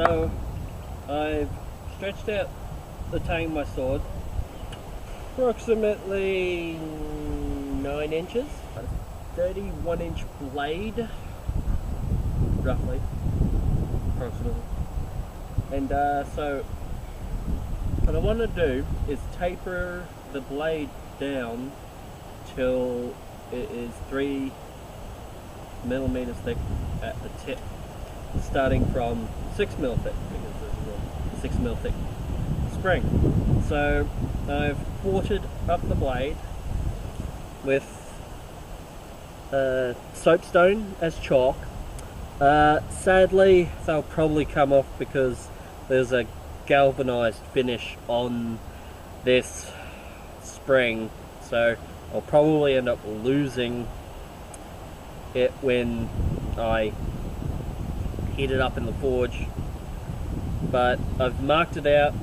So I've stretched out the tang of my sword approximately 9 inches, 31-inch blade, roughly, approximately. And so what I want to do is taper the blade down till it is 3 millimeters thick at the tip, starting from 6 mil thick, because this is a 6 mil thick spring. So I've quartered up the blade with soapstone as chalk. Sadly, they'll probably come off because there's a galvanized finish on this spring, so I'll probably end up losing it when I heat it up in the forge. But I've marked it out,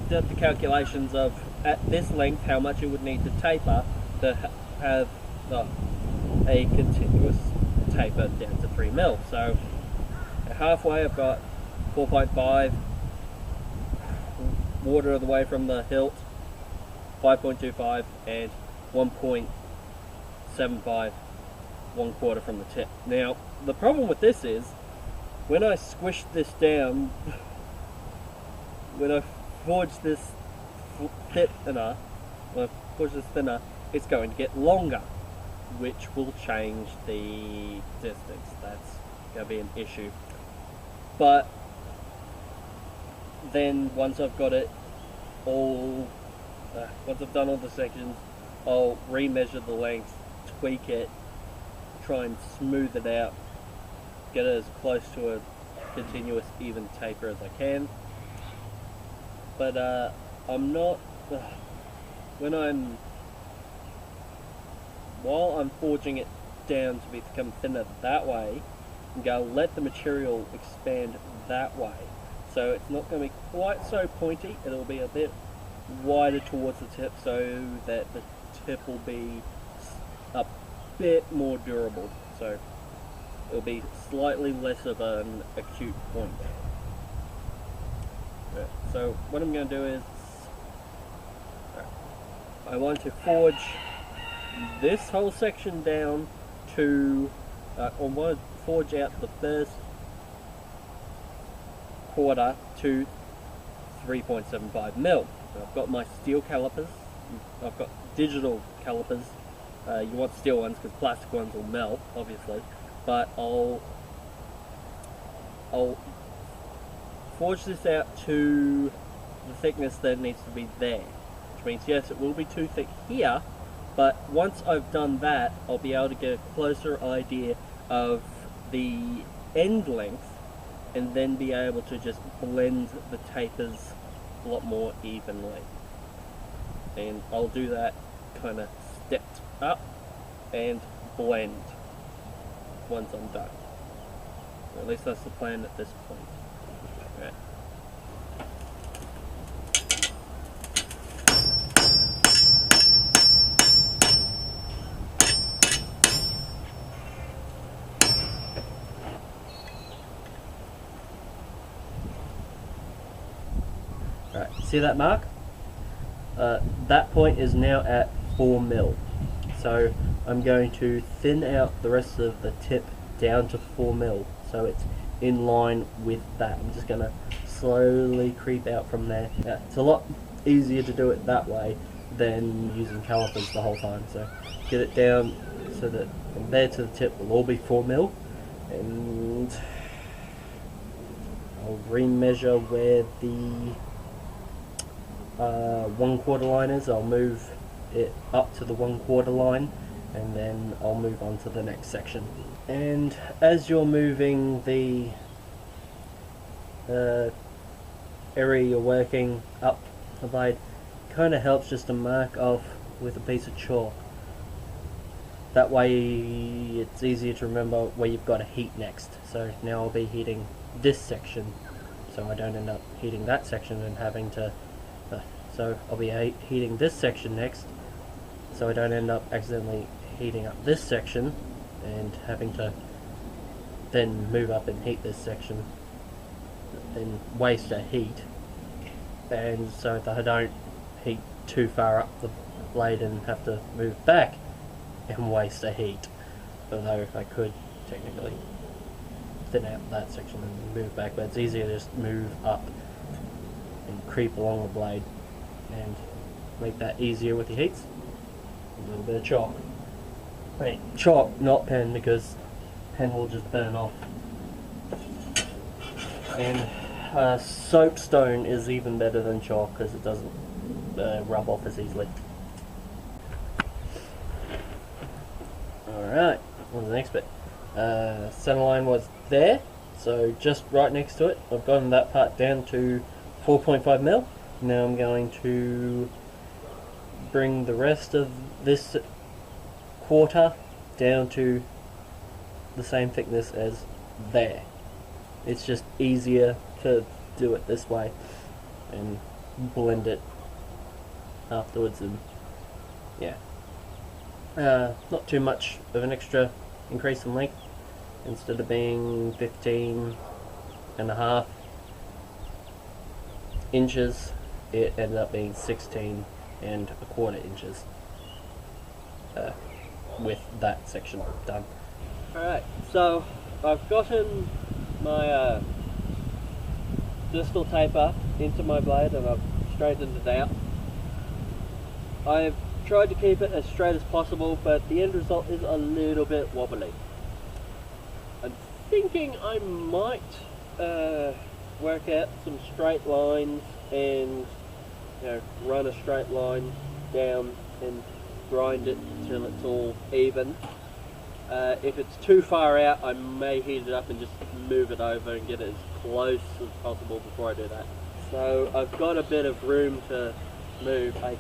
did the calculations of at this length how much it would need to taper to have a continuous taper down to 3 mil. So halfway I've got 4.5 quarter of the way from the hilt, 5.25, and 1.75 1/4 from the tip. Now the problem with this is when I squish this down, when I forge this thinner, it's going to get longer, which will change the distance. That's going to be an issue. But then once I've got it all, once I've done all the sections, I'll remeasure the length, tweak it, try and smooth it out, get it as close to a continuous even taper as I can. But I'm not, while I'm forging it down to become thinner that way, I'm going to let the material expand that way. So it's not going to be quite so pointy, it'll be a bit wider towards the tip so that the tip will be a bit more durable. So it'll be slightly less of an acute point. So what I'm going to do is I want to forge this whole section down to, I want to forge out the first quarter to 3.75 mil. I've got my steel calipers, I've got digital calipers. You want steel ones because plastic ones will melt, obviously, but I'll forge this out to the thickness that needs to be there, which means yes, it will be too thick here, but once I've done that, I'll be able to get a closer idea of the end length and then be able to just blend the tapers a lot more evenly. And I'll do that kind of stepped up and blend once I'm done. Or at least that's the plan at this point. Right. Alright, see that mark? That point is now at 4 mil. So I'm going to thin out the rest of the tip down to 4 mil so it's in line with that. I'm just going to slowly creep out from there. It's a lot easier to do it that way than using calipers the whole time. So get it down so that from there to the tip will all be 4 mil, and I'll remeasure where the 1/4 line is. I'll move it up to the 1/4 line, and then I'll move on to the next section. And as you're moving the area you're working up the blade, kind of helps just to mark off with a piece of chalk. That way it's easier to remember where you've got to heat next. So now I'll be heating this section, so I don't end up heating that section and having to so I'll be heating this section next, so I don't end up accidentally heating up this section and having to then move up and heat this section. and waste a heat, and so that I don't heat too far up the blade and have to move back and waste a heat. Although I could technically thin out that section and move back, but it's easier to just move up and creep along the blade and make that easier with your heats. A little bit of chalk. Wait, chalk, not pen, because pen will just burn off. And soapstone is even better than chalk because it doesn't rub off as easily. Alright, what's the next bit? Centerline was there, so just right next to it. I've gotten that part down to 4.5 mil. Now I'm going to bring the rest of this quarter down to the same thickness as there. It's just easier to do it this way and blend it afterwards, and yeah. Not too much of an extra increase in length. Instead of being 15.5 inches, it ended up being 16.25 inches with that section done. Alright, so I've gotten my distal taper into my blade and I've straightened it out. I've tried to keep it as straight as possible, but the end result is a little bit wobbly. I'm thinking I might work out some straight lines and run a straight line down and grind it till it's all even. If it's too far out, I may heat it up and just move it over and get it as close as possible before I do that. So I've got a bit of room to move. I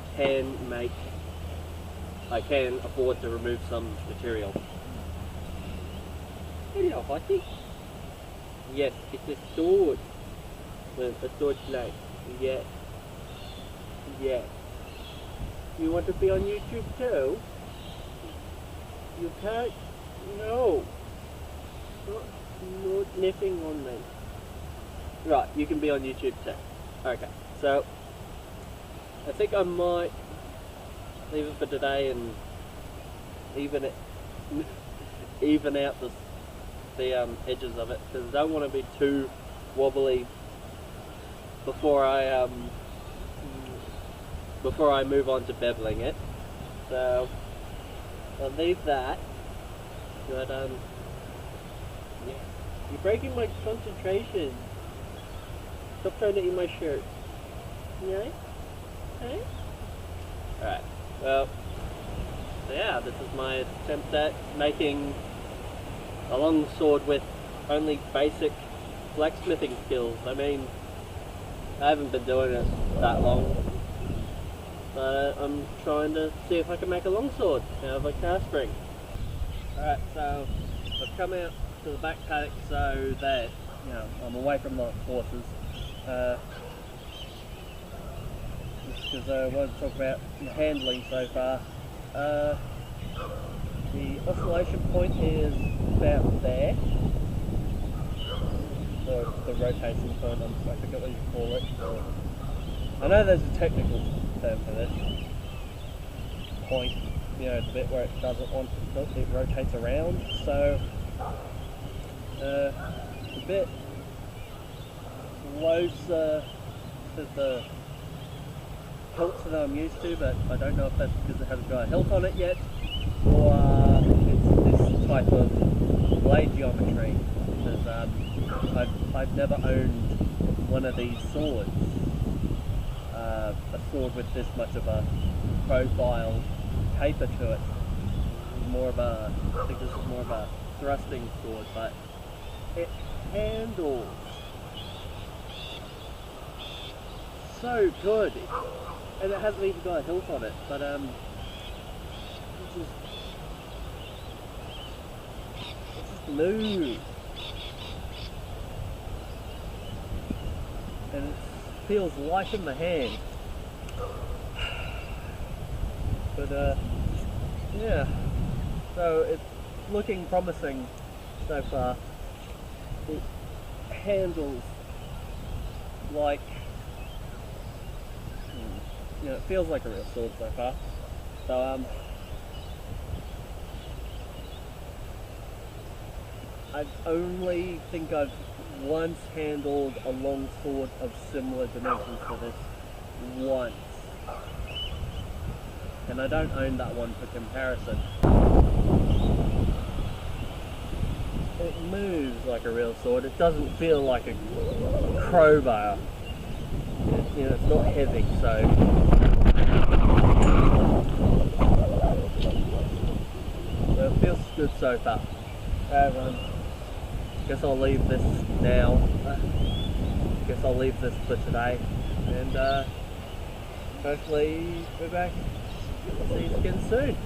can afford to remove some material. Hello, Hottie. Yes, it's a sword. Well, a sword blade. Yes. Yes. You want to be on YouTube too? You can't? No. No nipping on me. Right, you can be on YouTube too. Okay, so I think I might leave it for today and even out the edges of it, because I don't want to be too wobbly before I move on to beveling it. So I'll leave that. But yeah, you're breaking my concentration. Stop trying to eat my shirt. Yeah? Hey? Alright, well, so yeah, this is my attempt at making a longsword with only basic blacksmithing skills. I mean, I haven't been doing it that long, but I'm trying to see if I can make a longsword out of a cast spring. Alright, so I've come out to the back paddock so that, I'm away from the horses. Just because I want to talk about the handling so far. The oscillation point is about there. The rotation point, I forget what you call it. I know there's a technical term for this. Point, the bit where it doesn't want to, it rotates around. So it's a bit closer to the hilt that I'm used to, but I don't know if that's because it hasn't got a hilt on it yet, or it's this type of blade geometry, because I've never owned one of these swords, a sword with this much of a profile taper to it. I think this is more of a thrusting sword, but it handles so good, and it hasn't even got a hilt on it, but it's just smooth, and it feels light in the hand. But yeah, so it's looking promising so far. It handles like, it feels like a real sword so far. So I only think I've once handled a longsword of similar dimensions to this once, and I don't own that one for comparison. It moves like a real sword. It doesn't feel like a crowbar. It's not heavy, so it feels good so far. Guess I'll leave this now. Guess I'll leave this for today, and hopefully we're back. See you again soon.